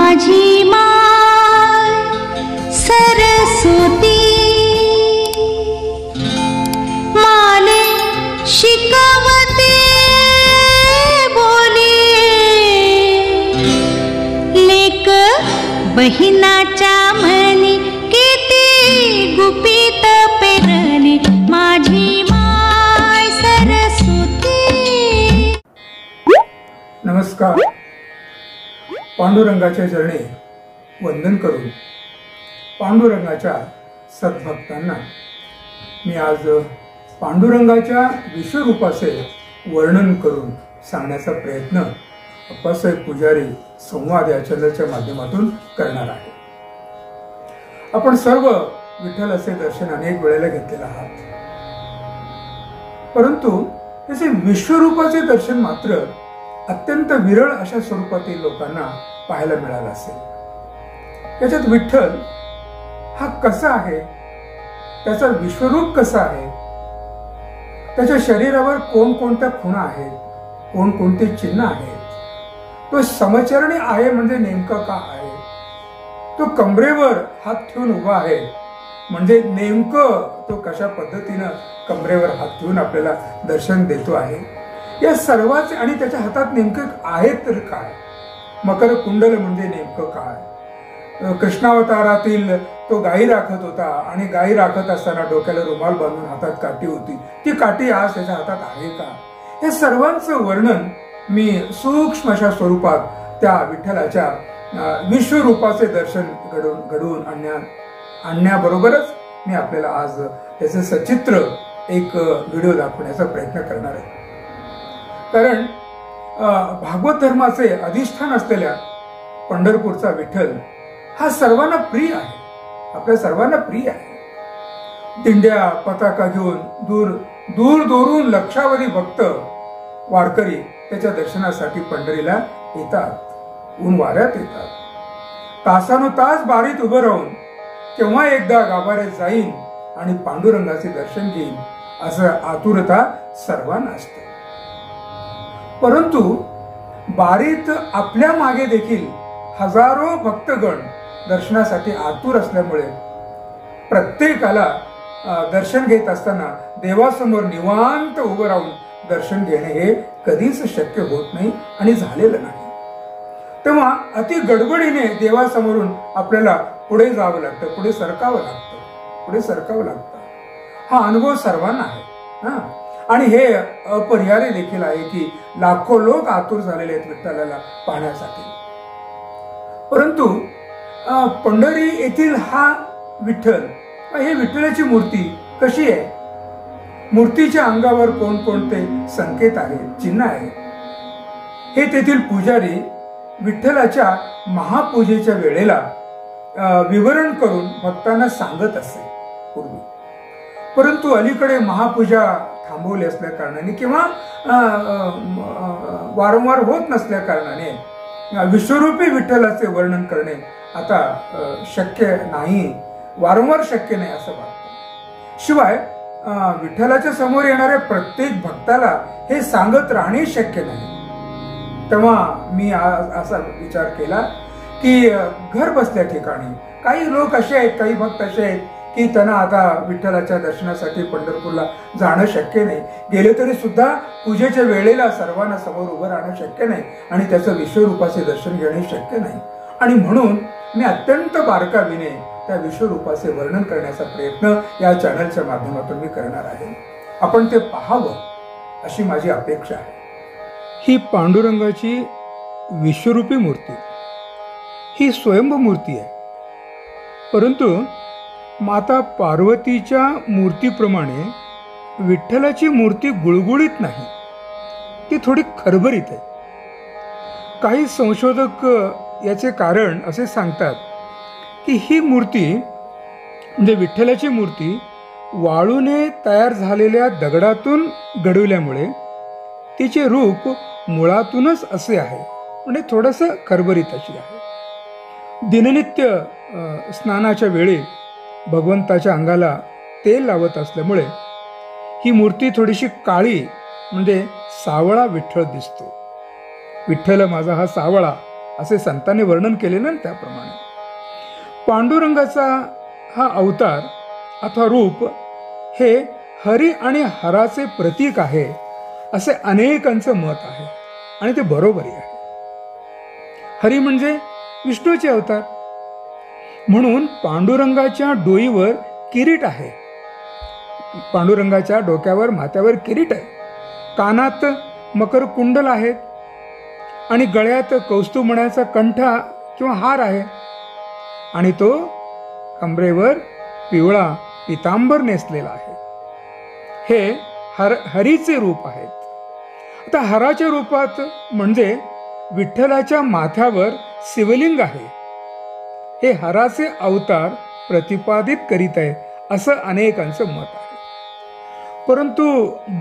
माझी माय सरस्वती माले शिकवते बोली लेक बहिणाच्या मनी किती गुपित पेरणी माझी माय सरस्वती। नमस्कार। पांडुरंगाच्या चरणी वंदन करून पांडुरंगाच्या सद्भक्तांना मी आज पांडुरंगाच्या विश्वरूपाचे वर्णन करून सांगण्याचा प्रयत्न अप्पासाहेब पुजारी संवाद या चॅनलच्या माध्यमातून करणार आहे। आपण सर्व विठ्ठलाचे दर्शन अनेक वेळेला घेतलेले आहात, परंतु त्याचे विश्वरूपाचे दर्शन मात्र अत्यंत विरळ अशा स्वरूपातील लोकांना पाहायला मिळालं असेल। त्याच्यात विठ्ठल हा कसा आहे, त्याचा विश्वरूप कसा आहे, त्याच्या शरीरावर कोणकोणत्या खुणा आहेत, कोणकोणते चिन्ह आहेत, तो समचरणी आहे म्हणजे नेमका का आहे, तो कमरेवर हात ठेवून उभा आहे म्हणजे नेमकं तो कशा पद्धतीनं कमरेवर हात ठेवून आपल्याला दर्शन देतो आहे, या सर्वांचे आणि त्याच्या हातात नेमकं आहे तर काय, मकर कुंडल म्हणजे नेमकं काय, कृष्णावतारातील तो गायी राखत होता आणि गायी राखत असताना डोक्याला रुमाल बांधून हातात काठी होती, ती काठी आज त्याच्या हातात आहे का, हे सर्वांचं वर्णन मी सूक्ष्म अशा स्वरूपात त्या विठ्ठलाच्या विश्वरूपाचे दर्शन घडवून आणण्याबरोबरच मी आपल्याला आज त्याचे सचित्र एक व्हिडिओ दाखवण्याचा प्रयत्न करणार आहे। कारण भागवत धर्माचे अधिष्ठान असलेल्या पंढरपूरचा विठ्ठल हा सर्वांना प्रिय आहे, आपल्या सर्वांना प्रिय आहे। दिंड्या पताका घेऊन दूर दूरून लक्षावधी भक्त वारकरी त्याच्या दर्शनासाठी पंढरीला येतात, ऊन वाऱ्यात येतात, तासानुतास बारीत उभं राहून केव्हा एकदा गाभाऱ्यात जाईन आणि पांडुरंगाचे दर्शन घेईन असं आतुरता सर्वांना असते। परंतु बारीत आपल्या मागे देखील हजारो भक्तगण दर्शनासाठी आतुर असल्यामुळे प्रत्येकाला दर्शन घेत असताना देवासमोर निवांत उभं राहून दर्शन घेणे हे कधीच शक्य होत नाही आणि झालेलं नाही। तेव्हा अति गडबडीने देवासमोरून आपल्याला पुढे जावं लागतं, पुढे सरकावं लागतं। हा अनुभव सर्वांना आहे आणि हे अपरिहार्य देखील आहे की लाखो लोक आतुर झालेले आहेत विठ्ठलाला पाहण्यासाठी। परंतु पंढरी येथील हा विठ्ठल, हे विठ्ठलाची मूर्ती कशी आहे, मूर्तीच्या अंगावर कोणकोणते संकेत आहेत, चिन्ह आहेत, हे तेथील पुजारी विठ्ठलाच्या महापूजेच्या वेळेला विवरण करून भक्तांना सांगत असे पूर्वी। परंतु अलीकडे महापूजा थांबवली असल्या कारणाने किंवा वारंवार होत नसल्या कारणाने विश्वरूपी विठ्ठलाचे वर्णन करणे आता शक्य नाही, वारंवार शक्य नाही असं वाटतं। शिवाय विठ्ठलाच्या समोर येणाऱ्या प्रत्येक भक्ताला हे सांगत राहणे शक्य नाही। तेव्हा मी असा विचार केला की घर बसल्या ठिकाणी काही लोक असे आहेत, काही भक्त असे आहेत की त्यांना आता विठ्ठलाच्या दर्शनासाठी पंढरपूरला जाणं शक्य नाही, गेले तरी सुद्धा पूजेच्या वेळेला सर्वांना समोर उभं राहणं शक्य नाही आणि त्याचं विश्वरूपाचे दर्शन घेणे शक्य नाही, आणि म्हणून मी अत्यंत बारकाईने त्या विश्वरूपाचे वर्णन करण्याचा प्रयत्न या चॅनलच्या माध्यमातून मी करणार आहे। आपण ते पाहावं अशी माझी अपेक्षा आहे। ही पांडुरंगाची विश्वरूपी मूर्ती ही स्वयंभू मूर्ती आहे, परंतु माता पार्वतीच्या मूर्तीप्रमाणे विठ्ठलाची मूर्ती गुळगुळीत नाही, ती थोडी खरबरीत आहे। काही संशोधक याचे कारण असे सांगतात की ही मूर्ती म्हणजे विठ्ठलाची मूर्ती वाळूने तयार झालेल्या दगडातून घडवल्यामुळे तिचे रूप मुळातूनच असे आहे, म्हणजे थोडंसं खरबरीत अशी आहे। दिननित्य स्नानाच्या वेळी भगवंताच्या अंगाला तेल लावत असल्यामुळे ही मूर्ती थोडीशी काळी म्हणजे सावळा विठ्ठल दिसतो। विठ्ठल माझा हा सावळा असे संतांनी वर्णन केले ना त्याप्रमाणे. पांडुरंगाचा हा अवतार अथवा रूप हे हरी आणि हराचे प्रतीक आहे असे अनेकांचं मत आहे आणि ते बरोबरही आहे. हरी म्हणजे विष्णूचे अवतार, म्हणून पांडुरंगाच्या डोईवर किरीट आहे. पांडुरंगाच्या डोक्यावर माथ्यावर किरीट आहे, कानात मकर कुंडल आहेत आणि गळ्यात कौस्तुभमण्याचा कंठा किंवा हार आहे आणि तो कमरेवर पिवळा पितांबर नेसलेला आहे. हे हरीचे रूप आहेत. आता हराच्या रूपात म्हणजे विठ्ठलाच्या माथ्यावर शिवलिंग आहे, हे हराचे अवतार प्रतिपादित करीत आहे असं अनेकांचं मत आहे. परंतु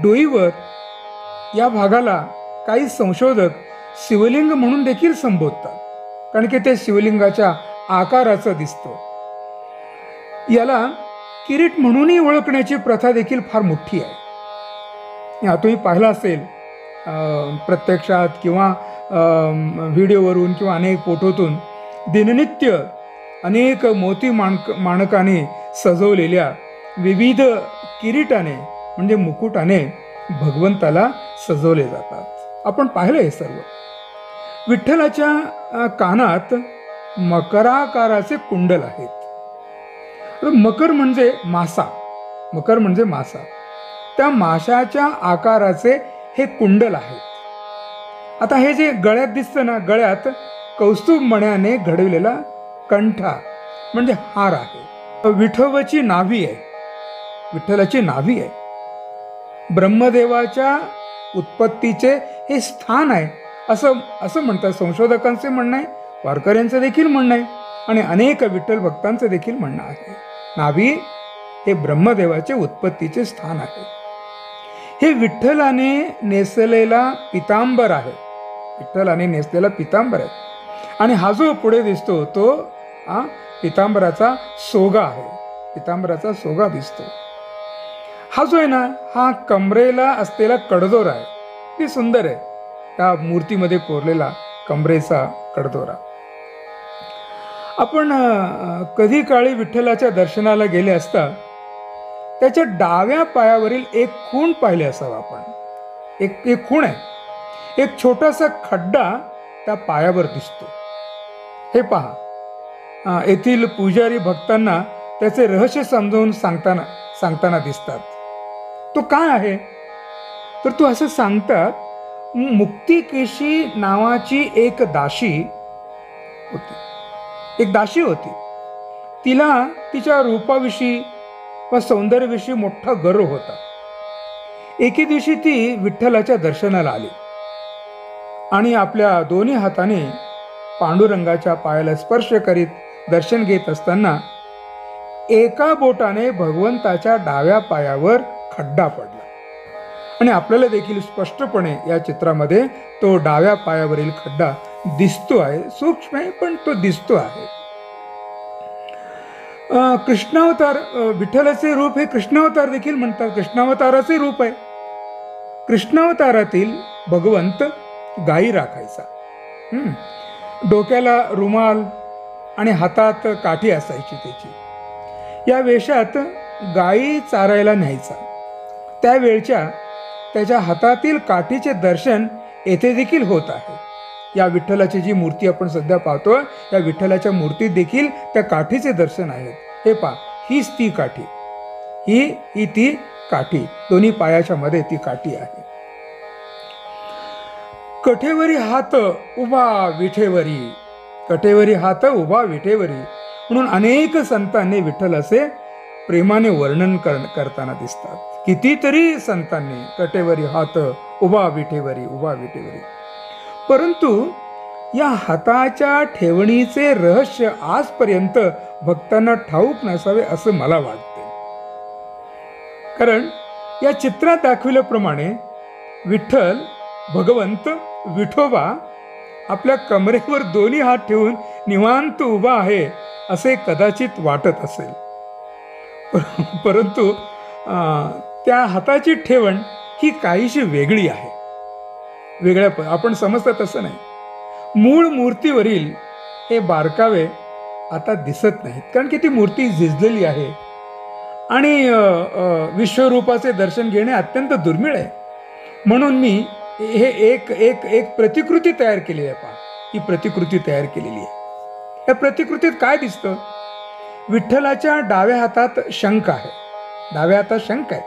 डोईवर या भागाला काही संशोधक शिवलिंग म्हणून देखील संबोधतात, कारण की ते शिवलिंगाच्या आकाराचं दिसतं. याला किरीट म्हणूनही ओळखण्याची प्रथा देखील फार मोठी आहे. तुम्ही पाहिलं असेल प्रत्यक्षात किंवा व्हिडिओवरून किंवा अनेक फोटोतून दिननित्य अनेक मोती माणकाने सजवलेल्या विविध किरीटाने म्हणजे मुकुटाने भगवंताला सजवले जातात. आपण पाहिलं हे सर्व. विठ्ठलाच्या कानात मकराकाराचे कुंडल आहेत. मकर म्हणजे मासा, मकर म्हणजे मासा, त्या माशाच्या आकाराचे हे कुंडल आहेत. आता हे जे गळ्यात दिसतं ना, गळ्यात कौस्तुभ मण्याने घडवलेला कंठा म्हणजे हार आहे. विठोबाची नाभी आहे, विठ्ठलाची नाभी आहे. ब्रह्मदेवाच्या उत्पत्तीचे हे स्थान आहे असं म्हणतात. संशोधकांचे म्हणणं आहे, वारकऱ्यांचं देखील म्हणणं आहे आणि अनेक विठ्ठल भक्तांचं देखील म्हणणं आहे. नाभी हे ब्रह्मदेवाचे उत्पत्तीचे स्थान आहे. हे विठ्ठलाने नेसलेला पितांबर आहे, विठ्ठलाने नेसलेला पितांबर आहे. आणि हा जो पुढे दिसतो तो पितांबराचा सोगा आहे, पितांबराचा सोगा दिसतो. हा जो आहे ना, हा कमरेला असलेला कडदोरा आहे, ती सुंदर आहे, त्या मूर्तीमध्ये कोरलेला कमरेचा कडदोरा. आपण कधी काळी विठ्ठलाच्या दर्शनाला गेले असता त्याच्या डाव्या पायावरील एक खूण पाहिले असावं आपण. एक खूण आहे, एक छोटासा खड्डा त्या पायावर दिसतो. हे पहा, येथील पुजारी भक्तांना त्याचे रहस्य समजावून सांगताना दिसतात. तो काय आहे तर तो असं सांगतात, मुक्तिकेशी नावाची एक दासी होती, एक दासी होती. तिला तिच्या रूपाविषयी व सौंदर्याविषयी मोठा गर्व होता. एके दिवशी ती विठ्ठलाच्या दर्शनाला आली आणि आपल्या दोन्ही हाताने पांडुरंगाच्या पायाला स्पर्श करीत दर्शन घेत असताना एका बोटाने भगवंताच्या डाव्या पायावर खड्डा पडला. आणि आपल्याला देखील स्पष्टपणे या चित्रामध्ये तो डाव्या पायावरील खड्डा दिसतो आहे. सूक्ष्म आहे पण तो दिसतो आहे. कृष्णावतार, विठ्ठलाचे रूप हे कृष्णावतार देखील म्हणतात, कृष्णावताराचे रूप आहे. कृष्णावतारातील भगवंत गायी राखायचा, डोक्याला रुमाल आणि हातात काठी असायची त्याची. या वेशात गायी चारायला न्यायचा. त्यावेळच्या त्याच्या हातातील काठीचे दर्शन येथे देखील होत आहे. या विठ्ठलाची जी मूर्ती आपण सध्या पाहतो, या विठ्ठलाच्या मूर्तीत देखील त्या काठीचे दर्शन आहेत. हे पहा, हीच ती काठी, ही ती काठी, दोन्ही पायाच्या मध्ये ती काठी आहे. कठेवरी हात उभा विठेवरी, कठेवरी हात उभा विठेवरी म्हणून अनेक संतांनी विठ्ठलाचे प्रेमाने वर्णन करताना दिसतात. कितीतरी संतांनी कटेवरी हात उभा विठेवरी, उभा विठेवरी. परंतु या हाताच्या ठेवणीचे रहस्य आजपर्यंत भक्तांना ठाऊक नसावे असं मला वाटते. कारण या चित्रात दाखविल्याप्रमाणे विठ्ठल भगवंत विठोबा आपल्या कमरेवर दोन्ही हात ठेवून निवांत उभा आहे असे कदाचित वाटत असेल. परंतु त्या हाताची ठेवण ही काहीशी वेगळी आहे, वेगळ्या आपण समजतात तसं नाही. मूळ मूर्तीवरील हे बारकावे आता दिसत नाहीत, कारण की ती मूर्ती झिजलेली आहे आणि विश्वरूपाचे दर्शन घेणे अत्यंत दुर्मिळ आहे. म्हणून मी हे एक एक एक प्रतिकृती तयार केली आहे. पहा, ही प्रतिकृती तयार केलेली आहे. या प्रतिकृतीत काय दिसतं? विठ्ठलाच्या डाव्या हातात शंख आहे, डाव्या हातात शंख आहे.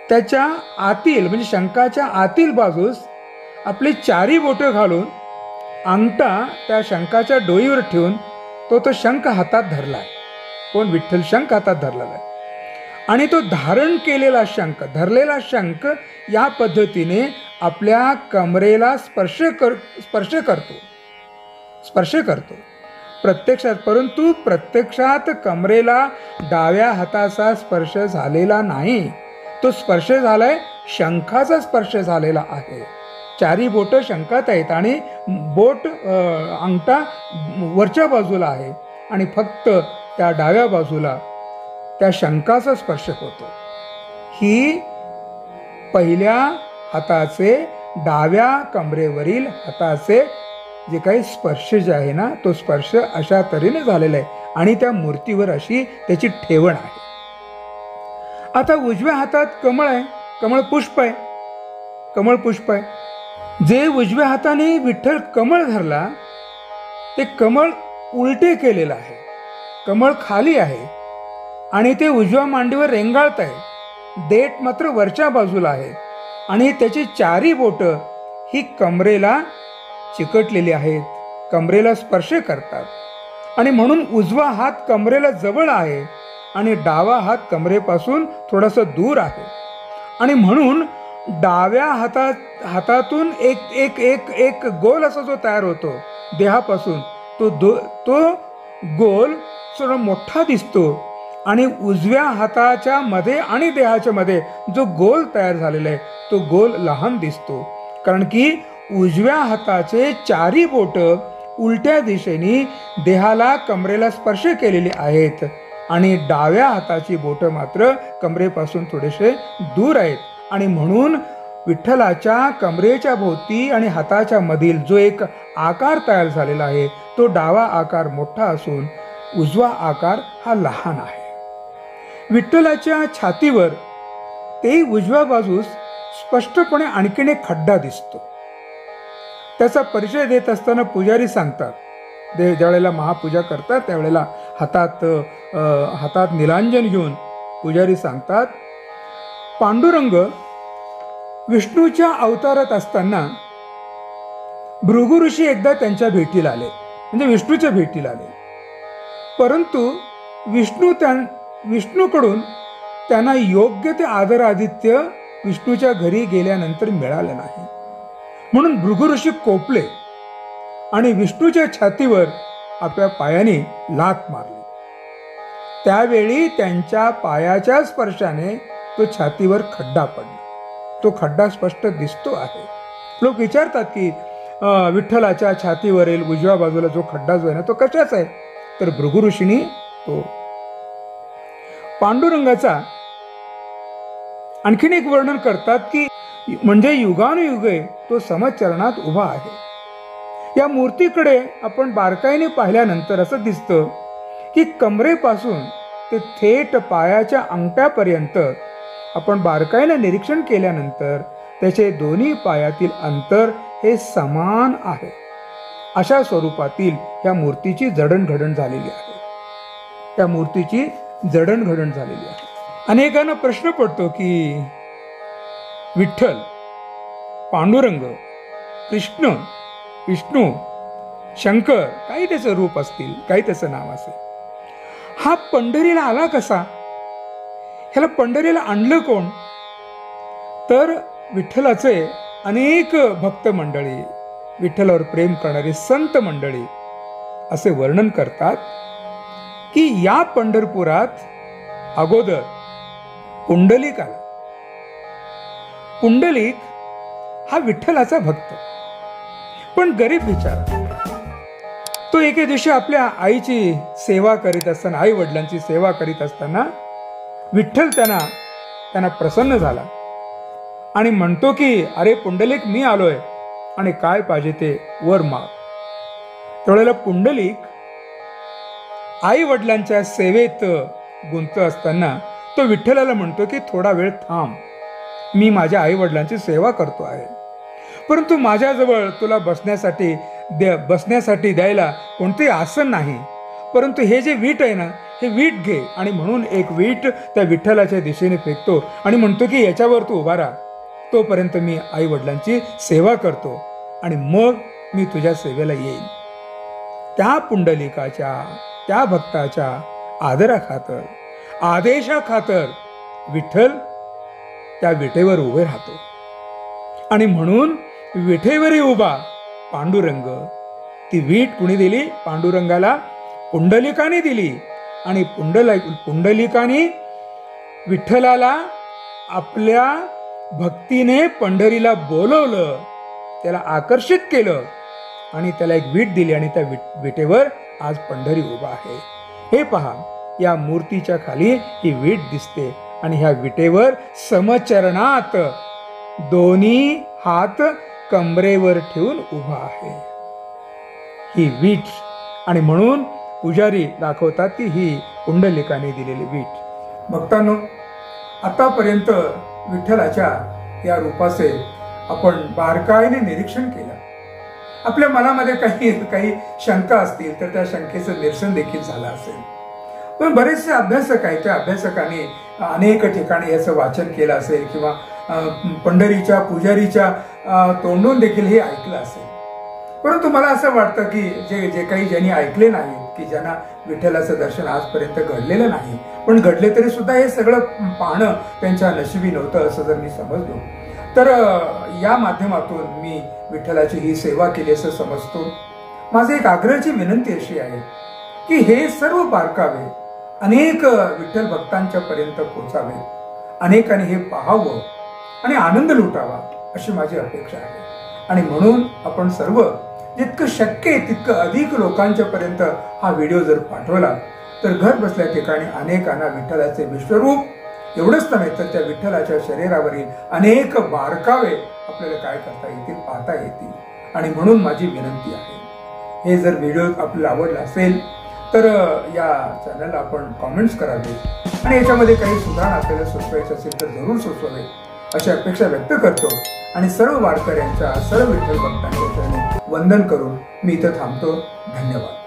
त्याच्या आतील म्हणजे शंखाच्या आतील बाजूस आपली चारी बोटं घालून अंगठा त्या शंखाच्या डोईवर ठेवून तो शंख हातात धरला आहे. कोण? विठ्ठल शंख हातात धरलेला आहे. आणि तो धारण केलेला शंख, धरलेला शंख या पद्धतीने आपल्या कमरेला स्पर्श करतो प्रत्यक्षात. परंतु प्रत्यक्षात कमरेला डाव्या हाताचा स्पर्श झालेला नाही. तो स्पर्श झालाय, शंखाचा स्पर्श झालेला आहे. चारी बोटं शंखात आहेत आणि बोट अंगठा वरच्या बाजूला आहे आणि फक्त त्या डाव्या बाजूला त्या शंखाचा स्पर्श होतो. ही पहिल्या हाताचे, डाव्या कमरेवरील हाताचे जे काही स्पर्श जे आहे ना, तो स्पर्श अशा तऱ्हेने झालेला आहे आणि त्या मूर्तीवर अशी त्याची ठेवण आहे. आता उजव्या हातात कमळ आहे, कमळ पुष्प आहे. जे उजव्या हाताने विठ्ठल कमळ धरला ते कमळ उलटे केलेलं आहे, कमळ खाली आहे आणि ते उजव्या मांडीवर रेंगाळत आहे. देठ मात्र वरच्या बाजूला आहे आणि त्याची चारी बोटं ही कमरेला चिकटलेली आहेत, कमरेला स्पर्श करतात आणि म्हणून उजवा हात कमरेला जवळ आहे आणि डावा हात कमरेपासून थोडासा दूर आहे. आणि म्हणून डाव्या हातातून एक एक एक एक गोल असा जो तयार होतो देहापासून, तो गोल थोडा मोठा दिसतो आणि उजव्या हाताच्या मध्ये आणि देहाच्या मध्ये जो गोल तयार झालेला आहे तो गोल लहान दिसतो. कारण की उजव्या हाताचे चारी बोट उलट्या दिशेने देहाला, कमरेला स्पर्श केलेली आहेत आणि डाव्या हाताची बोट मात्र कमरेपासून थोडेसे दूर आहेत. आणि म्हणून विठ्ठलाच्या कमरेच्या भोवती आणि हाताच्या मधील जो एक आकार तयार झालेला आहे तो डावा आकार मोठा असून उजवा आकार हा लहान आहे. विठ्ठलाच्या छातीवर ते उजव्या बाजूस स्पष्टपणे आणखीन एक खड्डा दिसतो. त्याचा परिचय देत असताना पुजारी सांगतात, ज्यावेळेला महापूजा करतात त्यावेळेला हातात निलांजन घेऊन पुजारी सांगतात, पांडुरंग विष्णूच्या अवतारात असताना भृगु ऋषी एकदा त्यांच्या भेटीला आले, म्हणजे विष्णूच्या भेटीला आले. परंतु विष्णूकडून त्यांना योग्य ते आदरादित्य विष्णूच्या घरी गेल्यानंतर मिळालं नाही. म्हणून भृगु ऋषी कोपले आणि विष्णूच्या छातीवर आपल्या पायाने लाथ मारली. त्यावेळी त्यांच्या पायाच्या स्पर्शाने तो छातीवर खड्डा पडला. तो खड्डा स्पष्ट दिसतो आहे. लोक विचारतात की विठ्ठलाच्या छातीवरील उजव्या बाजूला जो खड्डा जो आहे ना तो कशाचा आहे? तर भृगु ऋषींनी तो पांडुरंगाचा आणखीन एक वर्णन करतात की म्हणजे युगानुयुगे तो समचरणात उभा आहे. या मूर्तीकडे आपण बारकाईने पाहिल्यानंतर असं दिसतं की कमरेपासून ते थेट पायाच्या अंगठ्यापर्यंत आपण बारकाईने निरीक्षण केल्यानंतर त्याचे दोन्ही पायातील अंतर हे समान आहे. अशा स्वरूपातील या मूर्तीची जडणघडण झालेली आहे. त्या मूर्तीची जडणघडण झालेली आहे. अनेकांना प्रश्न पडतो की विठ्ठल, पांडुरंग, कृष्ण, विष्णू, शंकर, काही त्याचं रूप असतील, काही त्याचं नाव असेल, हा पंढरीला आला कसा? ह्याला पंढरीला आणलं कोण? तर विठ्ठलाचे अनेक भक्त मंडळी, विठ्ठलावर प्रेम करणारी संत मंडळी असे वर्णन करतात की या पंढरपुरात अगोदर पुंडलिक आला. पुंडलिक हा विठ्ठलाचा भक्त, पण गरीब बिचारा. तो एके दिवशी आपल्या आईची सेवा करीत असताना, आई वडिलांची सेवा करीत असताना विठ्ठल त्यांना प्रसन्न झाला आणि म्हणतो की अरे पुंडलिक, मी आलोय आणि काय पाहिजे ते वर माग. त्यावेळेला पुंडलिक आई वडिलांच्या सेवेत गुंत असताना तो विठ्ठलाला म्हणतो की थोडा वेळ थांब, मी माझ्या आई वडिलांची सेवा करतो आहे, परंतु माझ्याजवळ तुला बसण्यासाठी द्यायला कोणते आसन नाही, परंतु हे जे वीट आहे ना, हे वीट घे. आणि म्हणून एक वीट त्या विठ्ठलाच्या दिशेने फेकतो आणि म्हणतो की याच्यावर तू उभा राहा, तोपर्यंत मी आई वडिलांची सेवा करतो आणि मग मी तुझ्या सेवेला येईन. त्या पुंडलिकाच्या, त्या भक्ताच्या आदराखातर, आदेशाखातर विठ्ठल त्या विटेवर उभे राहतो. आणि म्हणून विटेवरही उभा पांडुरंग. ती वीट कुणी दिली? पांडुरंगाला पुंडलिकाने दिली. आणि पुंडलिकाने विठ्ठलाला आपल्या भक्तीने पंढरीला बोलवलं, त्याला आकर्षित केलं आणि त्याला एक वीट दिली आणि त्या विटेवर आज पंढरी उभा आहे. हे पहा, या मूर्तीच्या खाली ही वीट दिसते आणि ह्या विटेवर समचरणात दोन्ही हात कमरेवर ठेवून उभा आहे ही वीट. आणि म्हणून पुजारी दाखवतात की ही पुंडलिकाने दिलेली वीट. भक्तांनो, आतापर्यंत विठ्ठलाच्या या रूपाचे आपण बारकाईने निरीक्षण केलं. आपल्या मनामध्ये काही शंका असतील तर त्या शंकेचं निरसन देखील झालं असेल. पण बरेचसे अभ्यासक आहेत, त्या अभ्यासकांनी अनेक ठिकाणी याचं वाचन केलं असेल किंवा पंढरीच्या पुजारीच्या तोंडून देखील हे ऐकलं असेल. परंतु मला असं वाटतं की जे काही ज्यांनी ऐकले नाही, की ज्यांना विठ्ठलाचं दर्शन आजपर्यंत घडलेलं नाही, पण घडले तरी सुद्धा हे सगळं पाहणं त्यांच्या नशिबी नव्हतं असं जर मी समजलो, तर या माध्यमातून मी विठ्ठलाची ही सेवा केली असं समजतो. माझी एक आग्रहाची विनंती अशी आहे की हे सर्व बारकावे अनेक विठ्ठल भक्तांच्या पर्यंत पोचावे, अनेकांनी हे पाहावं आणि आनंद लुटावा अशी माझी अपेक्षा आहे. आणि म्हणून आपण सर्व जितकं शक्य आहे तितकं अधिक लोकांच्या पर्यंत हा व्हिडिओ जर पाठवला तर घर बसल्या ठिकाणी अनेकांना विठ्ठलाचे विश्वरूप एवढंच नव्हे तर त्या विठ्ठलाच्या शरीरावरील अनेक बारकावे आपल्याला काय करता येतील, पाहता येतील. आणि म्हणून माझी विनंती आहे, हे जर व्हिडिओ आपल्याला आवडला असेल तर या चॅनलला आपण कॉमेंट्स करावे आणि याच्यामध्ये काही सुधारणा आपल्याला सुचवायची असेल तर जरूर सुचवावे अशी अपेक्षा व्यक्त करतो. आणि सर्व वारकऱ्यांच्या, सर्व विठ्ठल भक्तांच्या चरणी वंदन करून मी इथं थांबतो. धन्यवाद.